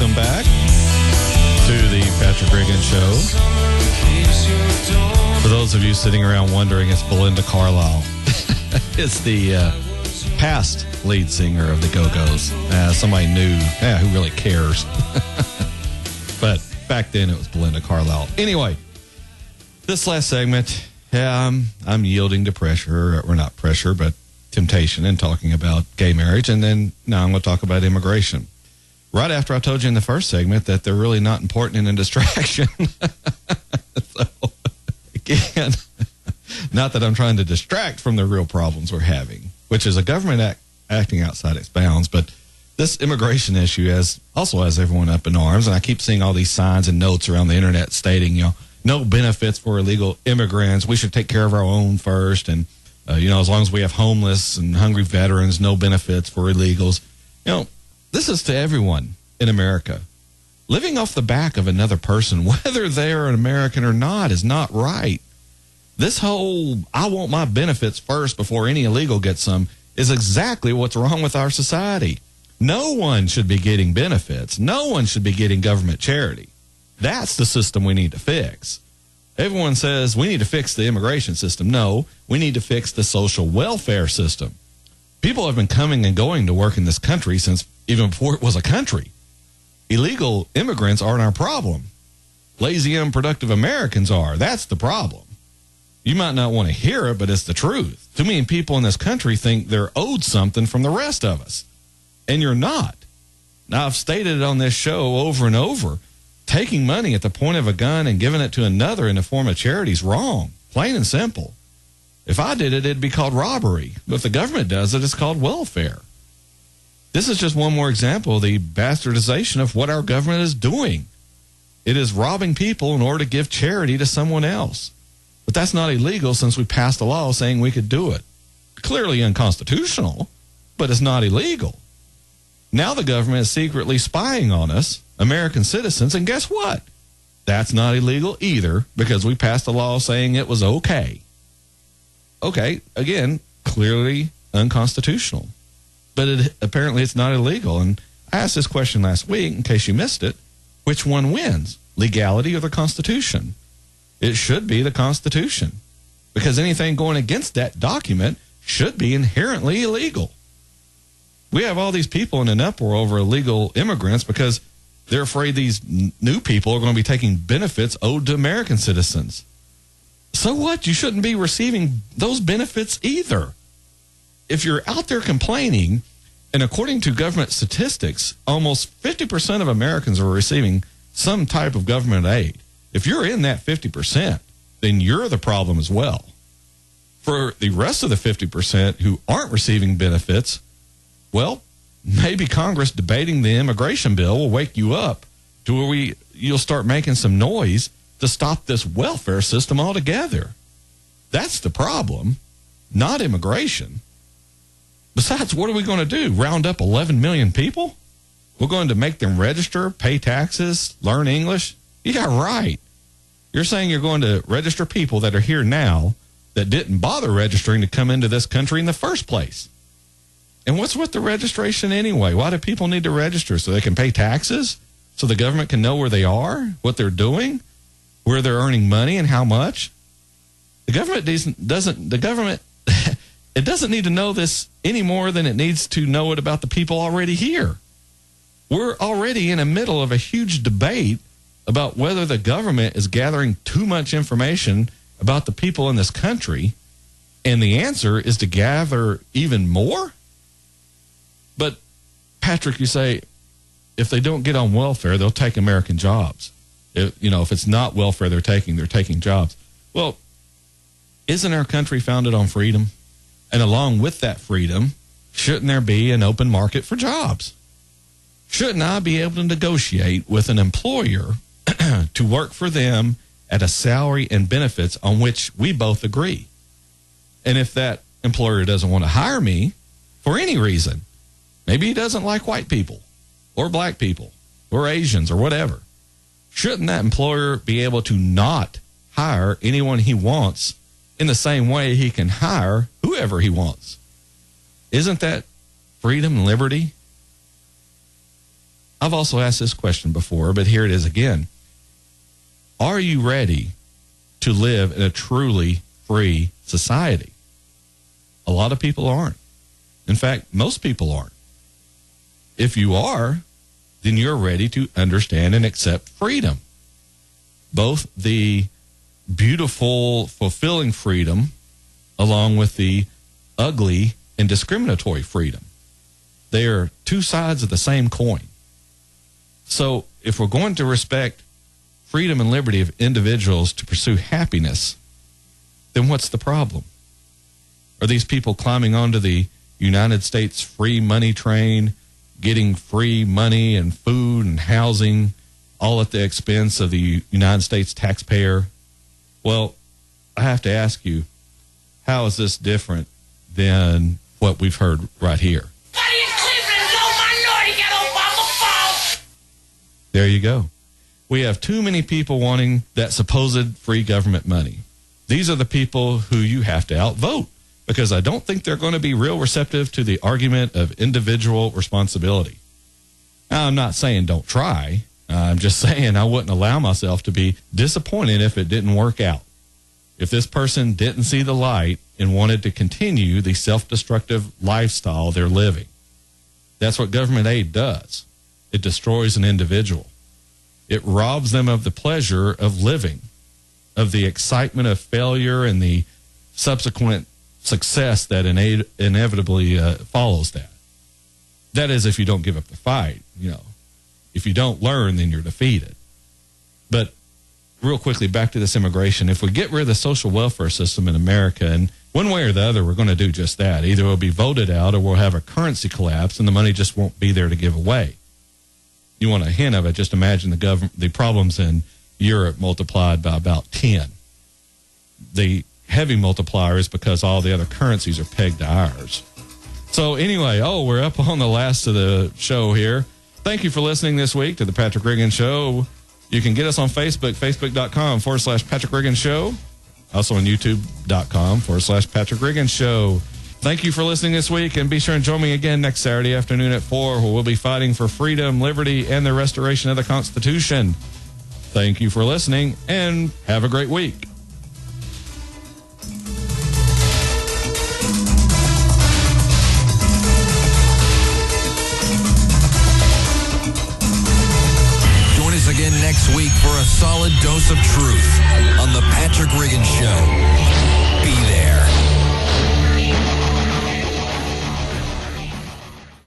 Welcome back to the Patrick Reagan Show. For those of you sitting around wondering, it's Belinda Carlisle. It's the past lead singer of the Go-Go's. Somebody new. Who really cares? But back then it was Belinda Carlisle. Anyway, this last segment, I'm yielding to pressure, or not pressure, but temptation, and talking about gay marriage. And then now I'm going to talk about immigration. Right after I told you in the first segment that they're really not important and a distraction. So, again, not that I'm trying to distract from the real problems we're having, which is a government acting outside its bounds. But this immigration issue also has everyone up in arms. And I keep seeing all these signs and notes around the internet stating, no benefits for illegal immigrants. We should take care of our own first. And, as long as we have homeless and hungry veterans, no benefits for illegals. This is to everyone in America. Living off the back of another person, whether they're an American or not, is not right. This whole, I want my benefits first before any illegal gets some, is exactly what's wrong with our society. No one should be getting benefits. No one should be getting government charity. That's the system we need to fix. Everyone says we need to fix the immigration system. No, we need to fix the social welfare system. People have been coming and going to work in this country since even before it was a country. Illegal immigrants aren't our problem. Lazy, unproductive Americans are. That's the problem. You might not want to hear it, but it's the truth. Too many people in this country think they're owed something from the rest of us. And you're not. Now, I've stated it on this show over and over. Taking money at the point of a gun and giving it to another in the form of charity is wrong. Plain and simple. If I did it, it'd be called robbery. But if the government does it, it's called welfare. This is just one more example of the bastardization of what our government is doing. It is robbing people in order to give charity to someone else. But that's not illegal since we passed a law saying we could do it. Clearly unconstitutional, but it's not illegal. Now the government is secretly spying on us, American citizens, and guess what? That's not illegal either because we passed a law saying it was okay. Okay, again, clearly unconstitutional. But apparently it's not illegal. And I asked this question last week, in case you missed it. Which one wins, legality or the Constitution? It should be the Constitution, because anything going against that document should be inherently illegal. We have all these people in an uproar over illegal immigrants because they're afraid these new people are going to be taking benefits owed to American citizens. So what? You shouldn't be receiving those benefits either. If you're out there complaining, and according to government statistics, almost 50% of Americans are receiving some type of government aid. If you're in that 50%, then you're the problem as well. For the rest of the 50% who aren't receiving benefits, well, maybe Congress debating the immigration bill will wake you up to where you'll start making some noise to stop this welfare system altogether. That's the problem, not immigration. Besides, what are we going to do? Round up 11 million people? We're going to make them register, pay taxes, learn English? Yeah, right. You're saying you're going to register people that are here now that didn't bother registering to come into this country in the first place. And what's with the registration anyway? Why do people need to register? So they can pay taxes? So the government can know where they are, what they're doing, where they're earning money and how much? The government it doesn't need to know this any more than it needs to know it about the people already here. We're already in the middle of a huge debate about whether the government is gathering too much information about the people in this country, and the answer is to gather even more? But, Patrick, you say, if they don't get on welfare, they'll take American jobs. If it's not welfare they're taking jobs. Well, isn't our country founded on freedom? And along with that freedom, shouldn't there be an open market for jobs? Shouldn't I be able to negotiate with an employer to work for them at a salary and benefits on which we both agree? And if that employer doesn't want to hire me for any reason, maybe he doesn't like white people or black people or Asians or whatever, shouldn't that employer be able to not hire anyone he wants in the same way he can hire whoever he wants? Isn't that freedom and liberty? I've also asked this question before, but here it is again. Are you ready to live in a truly free society? A lot of people aren't. In fact, most people aren't. If you are, then you're ready to understand and accept freedom. Both the beautiful, fulfilling freedom, along with the ugly and discriminatory freedom. They are two sides of the same coin. So if we're going to respect freedom and liberty of individuals to pursue happiness, then what's the problem? Are these people climbing onto the United States free money train, getting free money and food and housing, all at the expense of the United States taxpayer? Well, I have to ask you, how is this different than what we've heard right here? There you go. We have too many people wanting that supposed free government money. These are the people who you have to outvote, because I don't think they're going to be real receptive to the argument of individual responsibility. Now, I'm not saying don't try. I'm just saying I wouldn't allow myself to be disappointed if it didn't work out. If this person didn't see the light and wanted to continue the self-destructive lifestyle they're living. That's what government aid does. It destroys an individual. It robs them of the pleasure of living, of the excitement of failure and the subsequent success that inevitably follows that. That is, if you don't give up the fight. If you don't learn, then you're defeated. But real quickly, back to this immigration. If we get rid of the social welfare system in America, and one way or the other, we're going to do just that. Either it'll be voted out or we'll have a currency collapse and the money just won't be there to give away. You want a hint of it, just imagine the problems in Europe multiplied by about 10. The heavy multiplier is because all the other currencies are pegged to ours. So anyway, we're up on the last of the show here. Thank you for listening this week to the Patrick Riggins Show. You can get us on Facebook, facebook.com/Patrick Riggins Show. Also on youtube.com/Patrick Riggins Show. Thank you for listening this week, and be sure and join me again next Saturday afternoon at 4, where we'll be fighting for freedom, liberty, and the restoration of the Constitution. Thank you for listening, and have a great week.